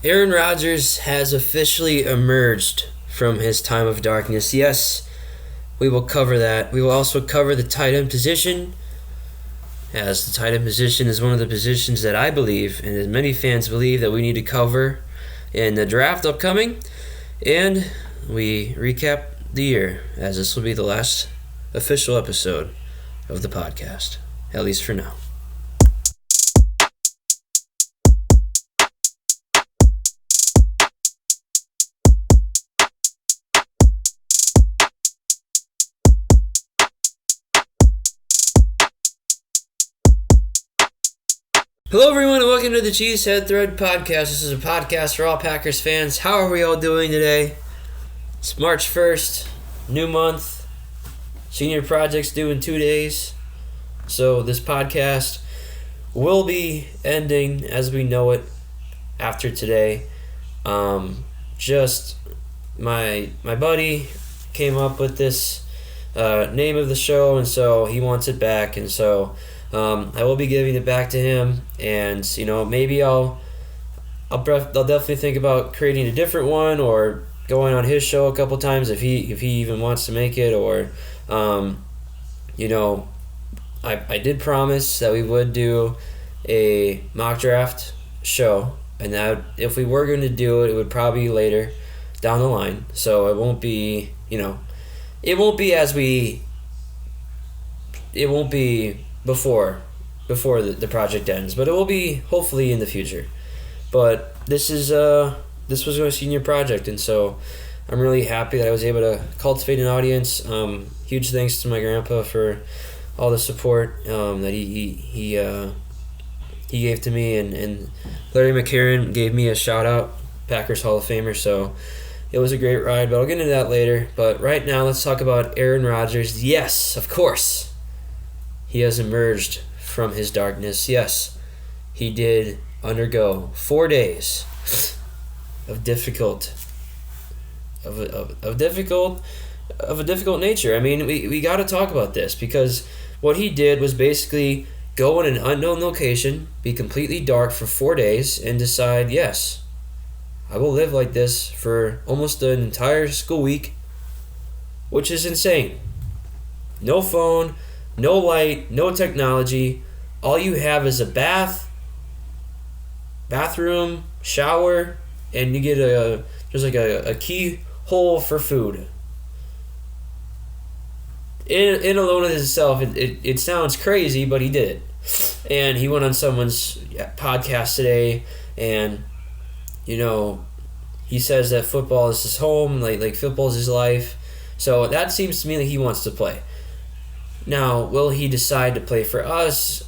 Aaron Rodgers has officially emerged from his time of darkness. Yes, we will cover that. We will also cover the tight end position, as the tight end position is one of the positions that I believe, and as many fans believe, that we need to cover in the draft upcoming. And we recap the year, as this will be the last official episode of the podcast, at least for now. Hello, everyone, and welcome to the CheeseHead Thread podcast. This is a podcast for all Packers fans. How are we all doing today? It's March 1st, new month. Senior project's due in 2 days. So this podcast will be ending as we know it after today. Just my buddy came up with this name of the show, and so he wants it back, and so I will be giving it back to him, and maybe I'll definitely think about creating a different one or going on his show a couple times if he even wants to make it. Or I did promise that we would do a mock draft show, and that if we were going to do it, it would probably be later down the line. So it won't be before the project ends, but it will be hopefully in the future. But this was my senior project, and so I'm really happy that I was able to cultivate an audience. Huge thanks to my grandpa for all the support that he gave to me, and Larry McCarron gave me a shout out, Packers Hall of Famer. So it was a great ride, but I'll get into that later. But right now, let's talk about Aaron Rodgers. Yes, of course, he has emerged from his darkness. Yes, he did undergo 4 days of difficult nature. I mean, we got to talk about this, because what he did was basically go in an unknown location, be completely dark for 4 days, and decide, yes, I will live like this for almost an entire school week, which is insane. No phone, no light, no technology. All you have is a bathroom, shower, and you get a keyhole for food. In alone in itself, it sounds crazy, but he did it. And he went on someone's podcast today, and he says that football is his home, like football is his life. So that seems to me that he wants to play. Now, will he decide to play for us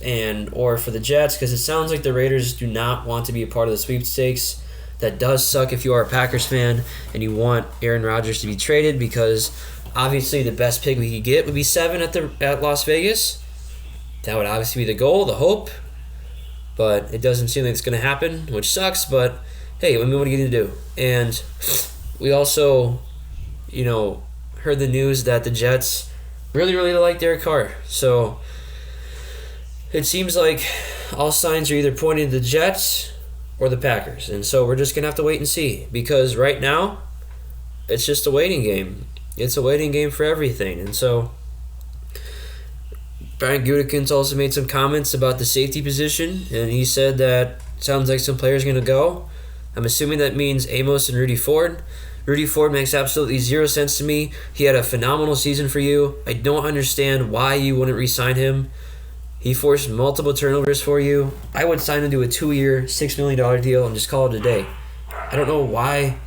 or for the Jets? Because it sounds like the Raiders do not want to be a part of the sweepstakes. That does suck if you are a Packers fan and you want Aaron Rodgers to be traded, because obviously the best pick we could get would be 7 at Las Vegas. That would obviously be the goal, the hope. But it doesn't seem like it's going to happen, which sucks. But hey, what are you going to do? And we also, heard the news that the Jets really, really like Derek Carr. So it seems like all signs are either pointing to the Jets or the Packers. And so we're just going to have to wait and see, because right now it's just a waiting game. It's a waiting game for everything. And so Brian Gutekunst also made some comments about the safety position, and he said that sounds like some players are going to go. I'm assuming that means Amos and Rudy Ford. Rudy Ford makes absolutely zero sense to me. He had a phenomenal season for you. I don't understand why you wouldn't re-sign him. He forced multiple turnovers for you. I would sign him to a 2-year, $6 million deal and just call it a day. I don't know why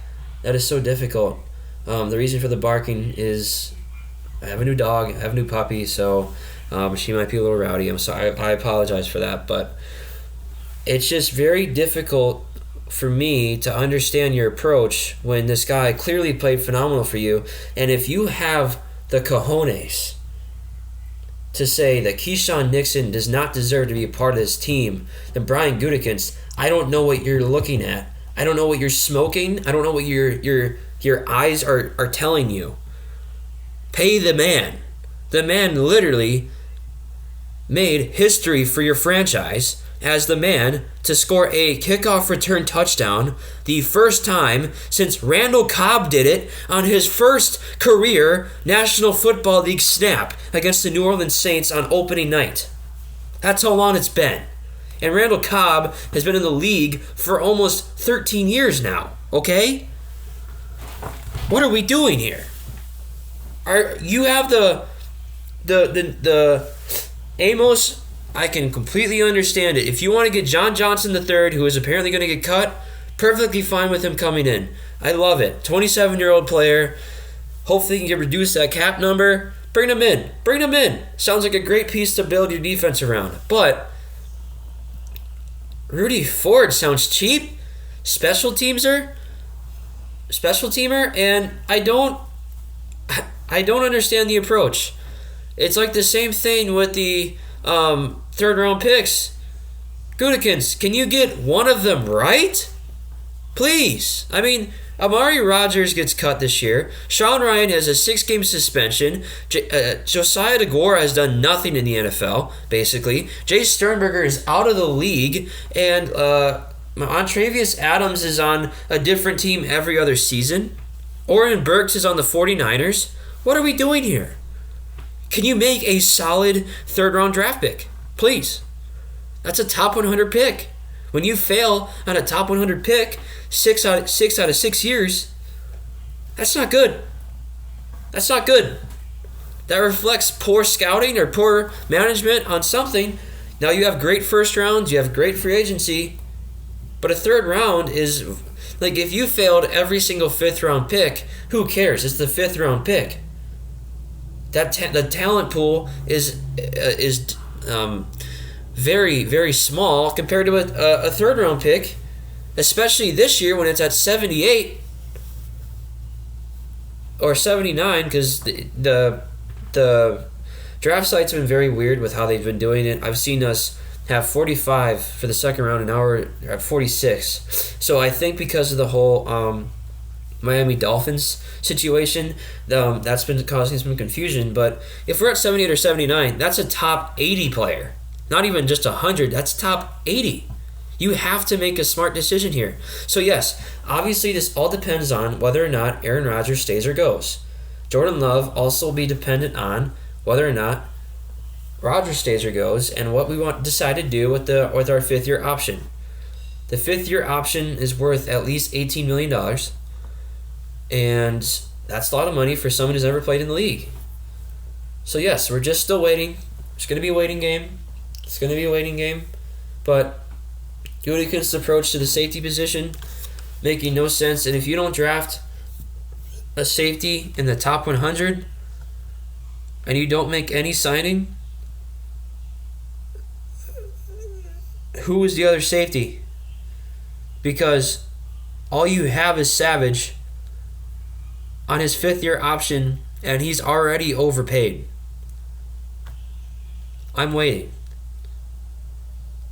that is so difficult. The reason for the barking is I have a new dog, I have a new puppy, so she might be a little rowdy. I'm sorry. I apologize for that, but it's just very difficult for me to understand your approach when this guy clearly played phenomenal for you. And if you have the cojones to say that Keyshawn Nixon does not deserve to be a part of this team, then Brian Gutekunst, I don't know what you're looking at. I don't know what you're smoking. I don't know what your eyes are telling you. Pay the man. The man literally made history for your franchise as the man to score a kickoff return touchdown, the first time since Randall Cobb did it on his first career National Football League snap against the New Orleans Saints on opening night. That's how long it's been. And Randall Cobb has been in the league for almost 13 years now, okay? What are we doing here? You have the Amos. I can completely understand it. If you want to get John Johnson III, who is apparently going to get cut, perfectly fine with him coming in. I love it. 27-year-old player. Hopefully he can reduce that cap number. Bring him in. Bring him in. Sounds like a great piece to build your defense around. But Rudy Ford sounds cheap. Special teamer, and I don't understand the approach. It's like the same thing with the third-round picks. Gutekunst, can you get one of them right? Please. I mean, Amari Rodgers gets cut this year. Sean Ryan has a 6-game suspension. Josiah DeGuara has done nothing in the NFL, basically. Jay Sternberger is out of the league. And Montravius Adams is on a different team every other season. Oren Burks is on the 49ers. What are we doing here? Can you make a solid third-round draft pick? Please. That's a top 100 pick. When you fail on a top 100 pick 6 out of 6 years, that's not good. That's not good. That reflects poor scouting or poor management on something. Now you have great first rounds, you have great free agency, but a third round is like if you failed every single 5th round pick, who cares? It's the 5th round pick. The talent pool is very, very small compared to a third round pick, especially this year when it's at 78 or 79, because the draft sites have been very weird with how they've been doing it. I've seen us have 45 for the second round, and now we're at 46. So I think because of the whole Miami Dolphins situation, that's been causing some confusion. But if we're at 78 or 79, that's a top 80 player. Not even just 100, that's top 80. You have to make a smart decision here. So yes, obviously this all depends on whether or not Aaron Rodgers stays or goes. Jordan Love also will be dependent on whether or not Rodgers stays or goes, and what we decide to do with our 5th-year option. The 5th-year option is worth at least $18 million, and that's a lot of money for someone who's never played in the league. So yes, we're just still waiting. It's going to be a waiting game. It's going to be a waiting game, but Gutekunst's approach to the safety position making no sense. And if you don't draft a safety in the top 100 and you don't make any signing, who is the other safety? Because all you have is Savage on his 5th-year option, and he's already overpaid. I'm waiting.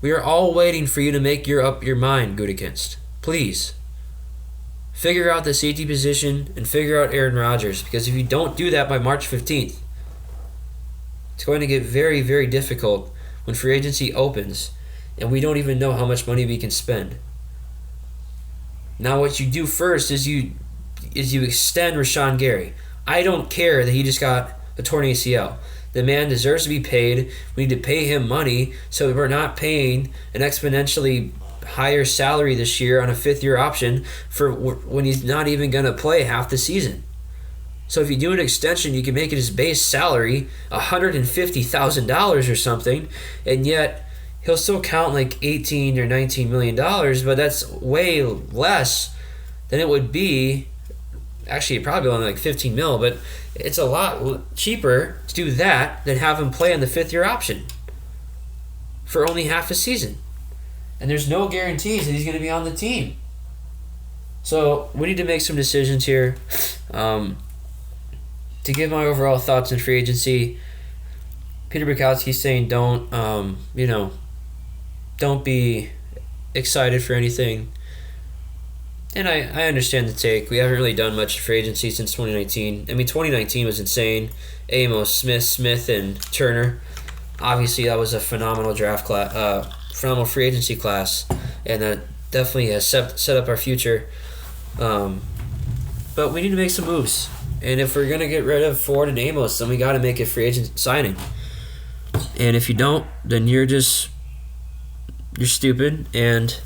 We are all waiting for you to make up your mind, Gutekunst. Please. Figure out the safety position and figure out Aaron Rodgers, because if you don't do that by March 15th, it's going to get very, very difficult when free agency opens and we don't even know how much money we can spend. Now what you do first is you extend Rashawn Gary. I don't care that he just got a torn ACL. The man deserves to be paid. We need to pay him money so we're not paying an exponentially higher salary this year on a 5th-year option for when he's not even going to play half the season. So if you do an extension, you can make it his base salary $150,000 or something, and yet he'll still count like $18 or $19 million, but that's way less than it would be. Actually, probably only like 15 mil, but it's a lot cheaper to do that than have him play on the 5th-year option for only half a season. And there's no guarantees that he's going to be on the team. So we need to make some decisions here. To give my overall thoughts on free agency, Peter Bukowski's saying don't be excited for anything. And I understand the take. We haven't really done much free agency since 2019. I mean, 2019 was insane. Amos, Smith, and Turner. Obviously, that was a phenomenal draft class, phenomenal free agency class, and that definitely has set up our future. But we need to make some moves. And if we're going to get rid of Ford and Amos, then we got to make a free agent signing. And if you don't, then you're stupid, and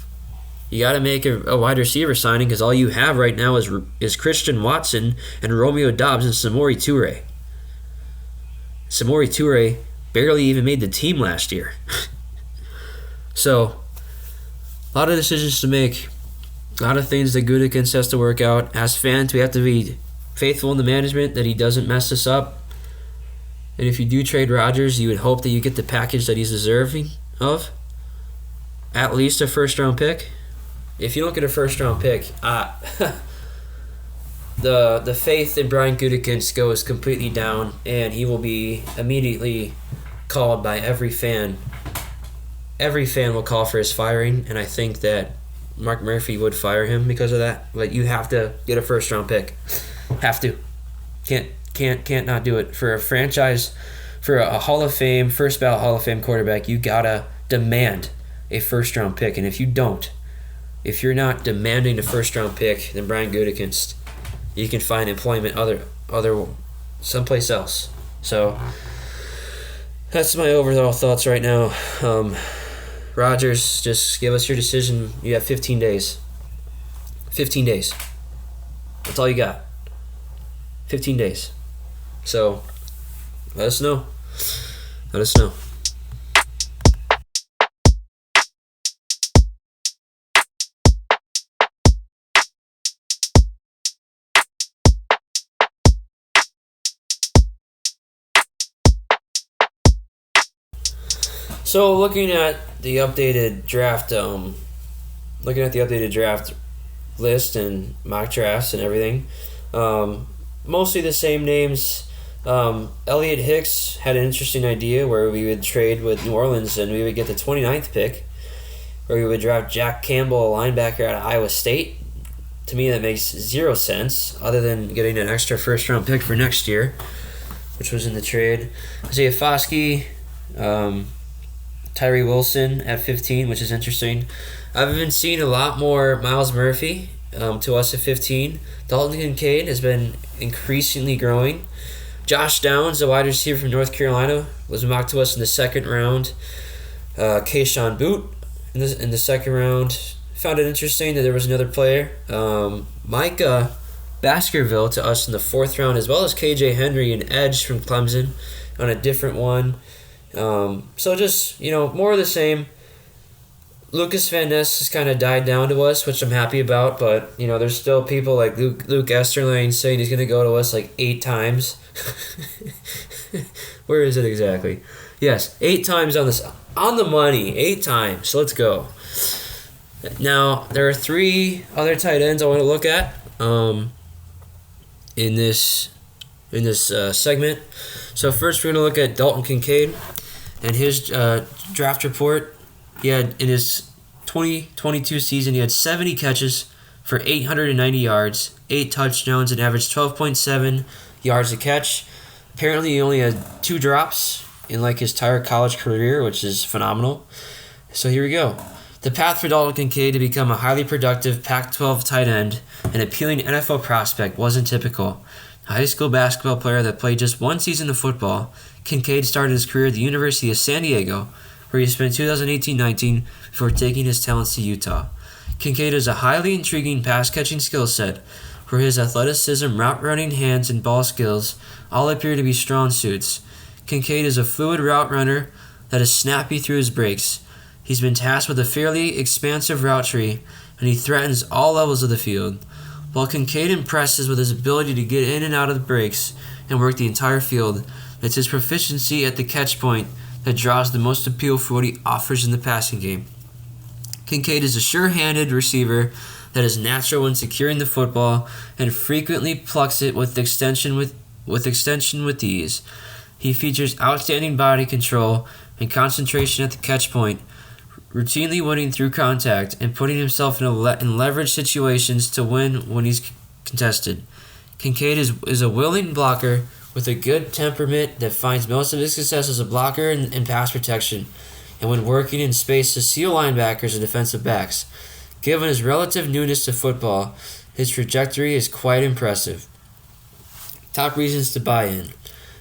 you got to make a wide receiver signing, because all you have right now is Christian Watson and Romeo Doubs and Samori Toure. Samori Toure barely even made the team last year. So, a lot of decisions to make, a lot of things that Gutekunst has to work out. As fans, we have to be faithful in the management that he doesn't mess us up. And if you do trade Rodgers, you would hope that you get the package that he's deserving of. At least a first-round pick. If you don't get a first-round pick, the faith in Brian Gutekunst goes completely down, and he will be immediately called by every fan. Every fan will call for his firing, and I think that Mark Murphy would fire him because of that. But you have to get a first-round pick. Have to. Can't not do it. For a franchise, for a Hall of Fame, first ballot Hall of Fame quarterback, you gotta demand a first-round pick. And if you don't, if you're not demanding a first-round pick, then Brian Gutekunst, you can find employment other someplace else. So that's my overall thoughts right now. Rodgers, just give us your decision. You have 15 days. 15 days. That's all you got. 15 days. So let us know. Let us know. So looking at the updated draft, list and mock drafts and everything, mostly the same names. Elliott Hicks had an interesting idea where we would trade with New Orleans and we would get the 29th pick, where we would draft Jack Campbell, a linebacker out of Iowa State. To me, that makes zero sense, other than getting an extra first-round pick for next year, which was in the trade. Isaiah Foskey, Tyree Wilson at 15, which is interesting. I've been seeing a lot more Myles Murphy to us at 15. Dalton Kincaid has been increasingly growing. Josh Downs, a wide receiver from North Carolina, was mocked to us in the second round. Keyshawn Boot in the second round. Found it interesting that there was another player. Micah Baskerville to us in the fourth round, as well as KJ Henry, an edge from Clemson, on a different one. So just, more of the same. Lucas Van Ness has kind of died down to us, which I'm happy about, but, there's still people like Luke Esterling saying he's going to go to us like 8 times. Where is it exactly? Yes, 8 times on the money, 8 times. So let's go. Now, there are 3 other tight ends I want to look at in this segment. So first we're going to look at Dalton Kincaid and his draft report. He had, in his 2022 season, he had 70 catches for 890 yards, 8 touchdowns, and averaged 12.7 yards a catch. Apparently he only had 2 drops in his entire college career, which is phenomenal. So here we go. The path for Dalton Kincaid to become a highly productive Pac-12 tight end and appealing NFL prospect wasn't typical. A high school basketball player that played just 1 season of football, Kincaid started his career at the University of San Diego, where he spent 2018-19 before taking his talents to Utah. Kincaid has a highly intriguing pass-catching skill set, where his athleticism, route-running hands, and ball skills all appear to be strong suits. Kincaid is a fluid route runner that is snappy through his breaks. He's been tasked with a fairly expansive route tree, and he threatens all levels of the field. While Kincaid impresses with his ability to get in and out of the breaks and work the entire field, it's his proficiency at the catch point that draws the most appeal for what he offers in the passing game. Kincaid is a sure-handed receiver that is natural when securing the football and frequently plucks it with extension with ease. He features outstanding body control and concentration at the catch point, routinely winning through contact and putting himself in leverage situations to win when he's contested. Kincaid is a willing blocker with a good temperament that finds most of his success as a blocker and pass protection. and when working in space to seal linebackers and defensive backs. Given his relative newness to football, his trajectory is quite impressive. Top reasons to buy in: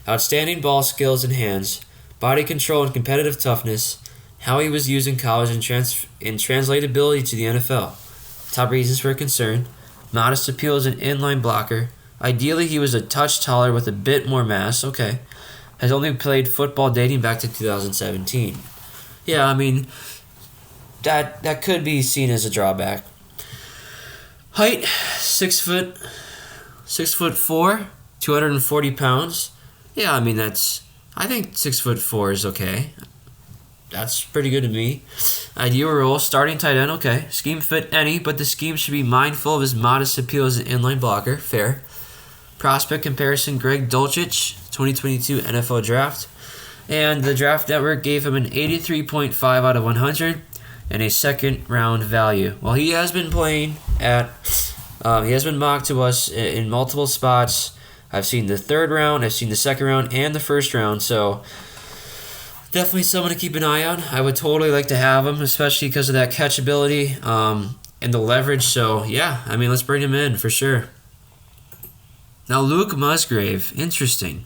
outstanding ball skills and hands, body control and competitive toughness, how he was used in college and translatability to the NFL. Top reasons for concern: modest appeal as an inline blocker. Ideally, he was a touch taller with a bit more mass. Okay. Has only played football dating back to 2017. Yeah, I mean, that could be seen as a drawback. Height: 6'4", 240 pounds. Yeah, I mean I think 6'4" is okay. That's pretty good to me. Ideal role: starting tight end. Okay, scheme fit any, but the scheme should be mindful of his modest appeal as an inline blocker. Fair. Prospect comparison: Greg Dulcich, 2022 NFL Draft, and the Draft Network gave him an 83.5 out of 100 and a second round value. Well, he has been playing at. He has been mocked to us in multiple spots. I've seen the third round, I've seen the second round, and the first round. So definitely someone to keep an eye on. I would totally like to have him, especially because of that catchability and the leverage. So yeah, I mean, let's bring him in for sure. Now, Luke Musgrave, interesting.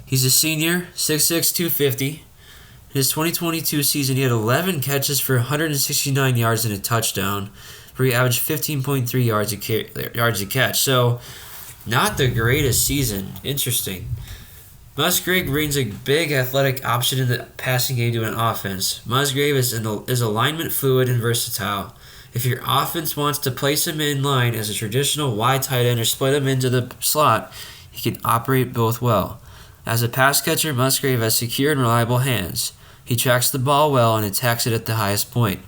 He's a senior, 6'6", 250. In his 2022 season, he had 11 catches for 169 yards and a touchdown, where he averaged 15.3 yards a catch. So, not the greatest season. Interesting. Musgrave brings a big athletic option in the passing game to an offense. Musgrave is alignment fluid and versatile. If your offense wants to place him in line as a traditional wide tight end or split him into the slot, he can operate both well. As a pass catcher, Musgrave has secure and reliable hands. He tracks the ball well and attacks it at the highest point.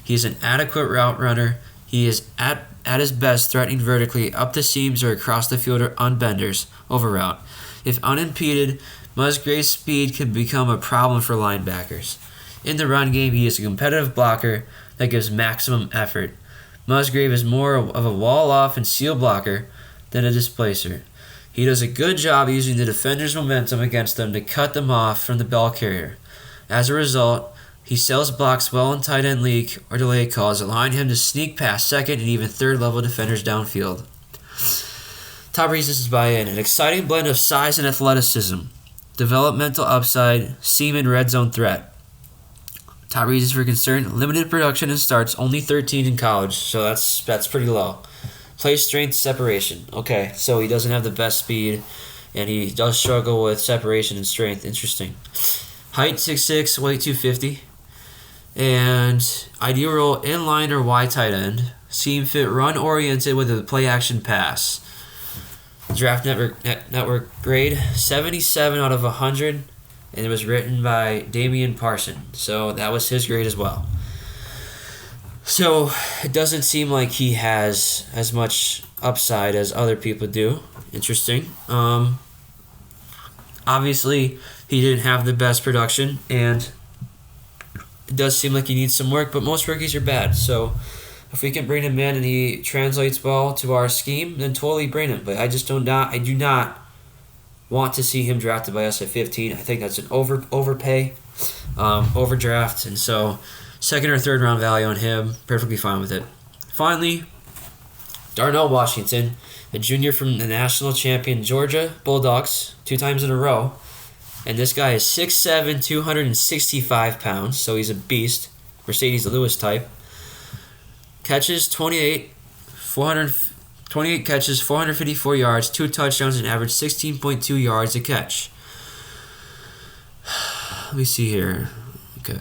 He is an adequate route runner. He is at his best threatening vertically up the seams or across the field or on benders over route. If unimpeded, Musgrave's speed can become a problem for linebackers. In the run game, he is a competitive blocker that gives maximum effort. Musgrave is more of a wall-off and seal blocker than a displacer. He does a good job using the defender's momentum against them to cut them off from the ball carrier. As a result, he sells blocks well in tight end leak or delay calls, allowing him to sneak past second and even third level defenders downfield. Top reasons to buy in: an exciting blend of size and athleticism, developmental upside, seam and red zone threat. Top reasons for concern: limited production and starts, only 13 in college, so that's pretty low. Play strength, separation. Okay, so he doesn't have the best speed, and he does struggle with separation and strength. Interesting. Height: 6'6", weight 250. And ideal role: inline or wide tight end. Seam fit, run oriented with a play action pass. Draft Network grade: 77 out of 100. And it was written by Damian Parson. So that was his grade as well. So it doesn't seem like he has as much upside as other people do. Interesting. Obviously, he didn't have the best production, and it does seem like he needs some work, but most rookies are bad. So if we can bring him in and he translates well to our scheme, then totally bring him. But I do not want to see him drafted by us at 15. I think that's an overpay, overdraft, and so second or third round value on him, perfectly fine with it. Finally, Darnell Washington, a junior from the national champion Georgia Bulldogs 2 times in a row, and this guy is 6'7", 265 pounds, so he's a beast, Mercedes Lewis type. Catches 28 catches, 454 yards, 2 touchdowns, and averaged 16.2 yards a catch. Let me see here. Okay.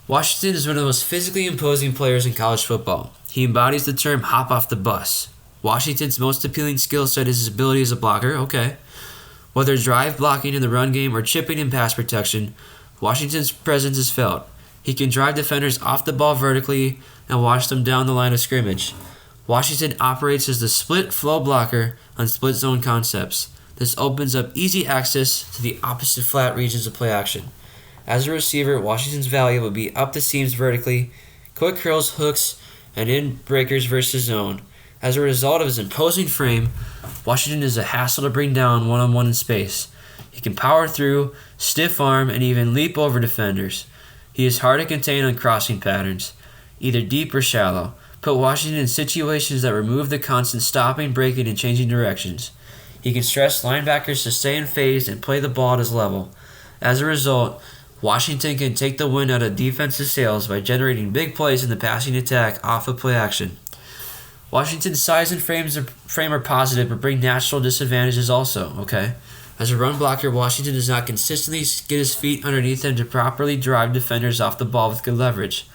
Washington is one of the most physically imposing players in college football. He embodies the term hop off the bus. Washington's most appealing skill set is his ability as a blocker. Okay. Whether drive blocking in the run game or chipping in pass protection, Washington's presence is felt. He can drive defenders off the ball vertically and wash them down the line of scrimmage. Washington operates as the split flow blocker on split zone concepts. This opens up easy access to the opposite flat regions of play action. As a receiver, Washington's value would be up the seams vertically, quick curls, hooks, and in breakers versus zone. As a result of his imposing frame, Washington is a hassle to bring down one-on-one in space. He can power through, stiff arm, and even leap over defenders. He is hard to contain on crossing patterns, either deep or shallow. Put Washington in situations that remove the constant stopping, breaking, and changing directions. He can stress linebackers to stay in phase and play the ball at his level. As a result, Washington can take the wind out of defensive sails by generating big plays in the passing attack off of play action. Washington's size and frame are positive, but bring natural disadvantages also, okay? As a run blocker, Washington does not consistently get his feet underneath him to properly drive defenders off the ball with good leverage.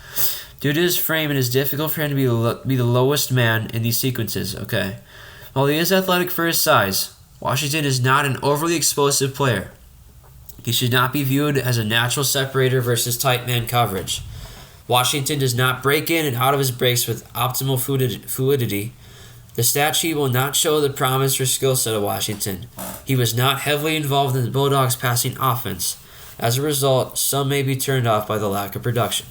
Due to his frame, it is difficult for him to be the lowest man in these sequences, okay? While he is athletic for his size, Washington is not an overly explosive player. He should not be viewed as a natural separator versus tight man coverage. Washington does not break in and out of his breaks with optimal fluidity. The stat sheet will not show the promise or skill set of Washington. He was not heavily involved in the Bulldogs' passing offense. As a result, some may be turned off by the lack of production.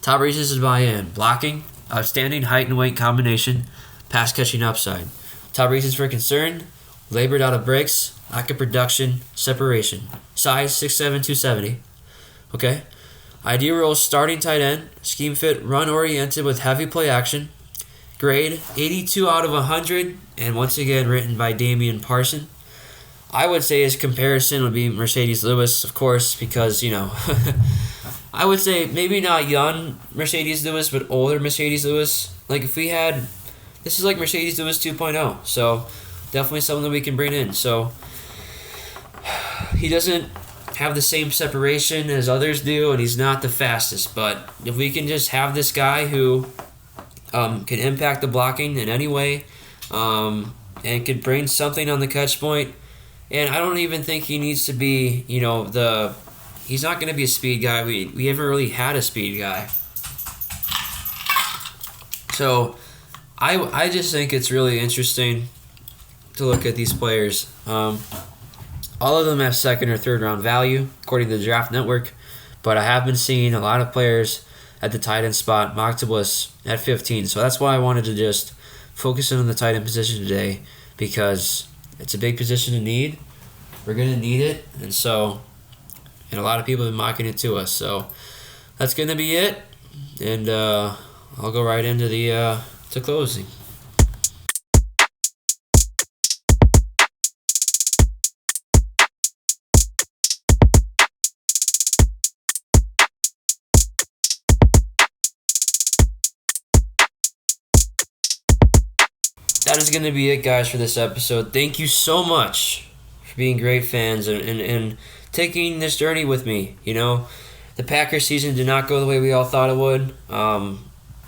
Top reasons to buy in: blocking, outstanding height and weight combination, pass catching upside. Top reasons for concern: labored out of breaks, lack of production, separation. Size 6'7", 270. Okay. Ideal role: starting tight end, scheme fit, run oriented with heavy play action. Grade 82 out of 100, and once again written by Damian Parson. I would say his comparison would be Mercedes Lewis, of course, because, I would say maybe not young Mercedes Lewis, but older Mercedes Lewis. Like if we had, this is like Mercedes Lewis 2.0, so definitely something that we can bring in. So he doesn't have the same separation as others do, and he's not the fastest, but if we can just have this guy who can impact the blocking in any way, and could bring something on the catch point. And I don't even think he needs to be, he's not going to be a speed guy. We haven't really had a speed guy. So I just think it's really interesting to look at these players. All of them have second or third round value, according to the Draft Network, but I have been seeing a lot of players at the tight end spot mocked to us at 15. So that's why I wanted to just focus in on the tight end position today, because it's a big position to need. We're going to need it, and a lot of people have been mocking it to us. So that's going to be it, and I'll go right into the to closing. That is going to be it, guys, for this episode. Thank you so much for being great fans and taking this journey with me. The Packers season did not go the way we all thought it would.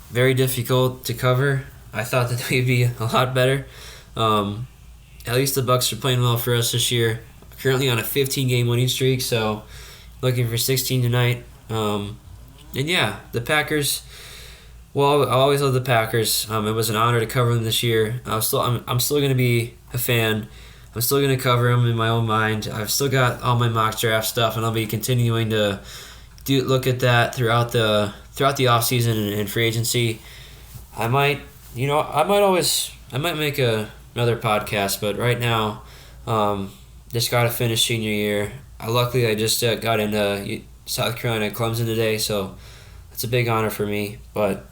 Very difficult to cover. I thought that they'd be a lot better. At least the Bucs are playing well for us this year. Currently on a 15-game winning streak, so looking for 16 tonight. The Packers. Well, I always love the Packers. It was an honor to cover them this year. I'm still going to be a fan. I'm still going to cover them in my own mind. I've still got all my mock draft stuff, and I'll be continuing to look at that throughout the offseason and free agency. I might make another podcast, but right now, just got to finish senior year. Luckily, I just got into South Carolina and Clemson today, so it's a big honor for me. But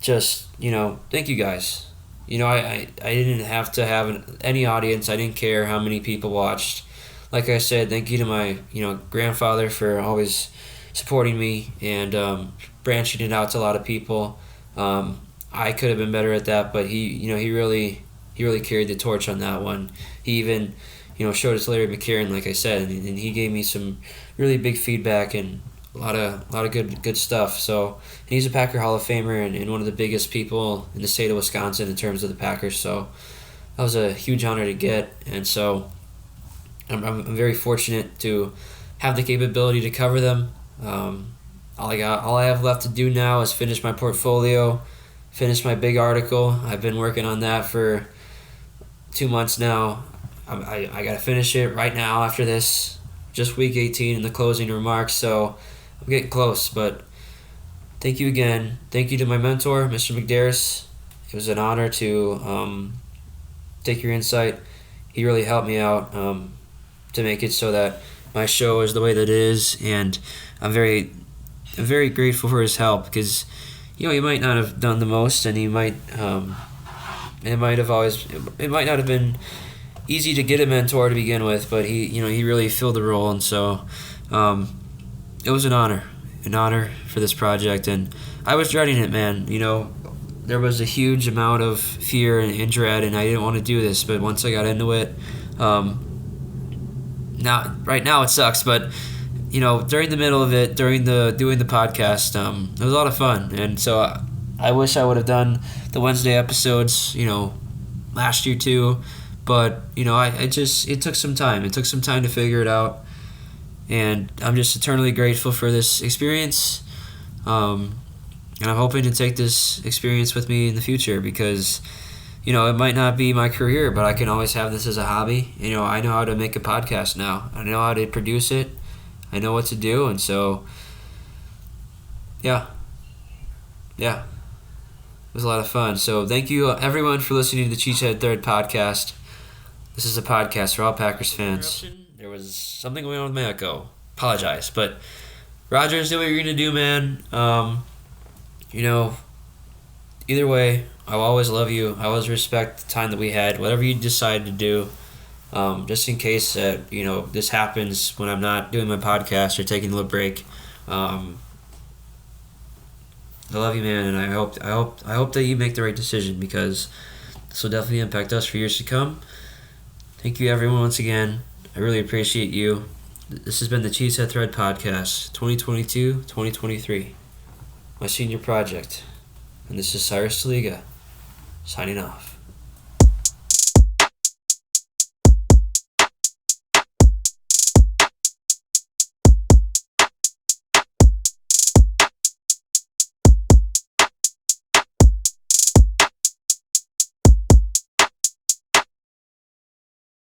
just, thank you guys. I didn't have to have any audience. I didn't care how many people watched. Like I said, thank you to my, grandfather for always supporting me and branching it out to a lot of people. I could have been better at that, but he really carried the torch on that one. He even, showed us Larry McCarron, like I said, and he gave me some really big feedback and a lot of good stuff. So, and he's a Packer Hall of Famer and one of the biggest people in the state of Wisconsin in terms of the Packers. So that was a huge honor to get, and so I'm very fortunate to have the capability to cover them. All I have left to do now is finish my portfolio, finish my big article. I've been working on that for 2 months now. I got to finish it right now after this, just week 18 in the closing remarks. So I'm getting close, but thank you again. Thank you to my mentor, Mr. McDarris. It was an honor to take your insight. He really helped me out to make it so that my show is the way that it is, and I'm very very grateful for his help because, he might not have done the most, and he might it might not have been easy to get a mentor to begin with, but he really filled the role, and so it was an honor for this project, and I was dreading it, man. There was a huge amount of fear and dread, and I didn't want to do this, but once I got into it, right now it sucks, but during the middle of it, doing the podcast, it was a lot of fun, and so I wish I would have done the Wednesday episodes, last year too, but it took some time. It took some time to figure it out, and I'm just eternally grateful for this experience, and I'm hoping to take this experience with me in the future because, it might not be my career, but I can always have this as a hobby. I know how to make a podcast now. I know how to produce it. I know what to do, and so, yeah. It was a lot of fun. So thank you, everyone, for listening to the CheeseHead Thread podcast. This is a podcast for all Packers fans. There was something going on with my echo. Apologize, but Rodgers, do what you're going to do, man. Either way, I'll always love you. I always respect the time that we had. Whatever you decide to do, just in case that this happens when I'm not doing my podcast or taking a little break. I love you, man, and I hope that you make the right decision because this will definitely impact us for years to come. Thank you, everyone, once again. I really appreciate you. This has been the CheeseHead Thread podcast, 2022-2023, my senior project, and this is Cyrus Taliga signing off.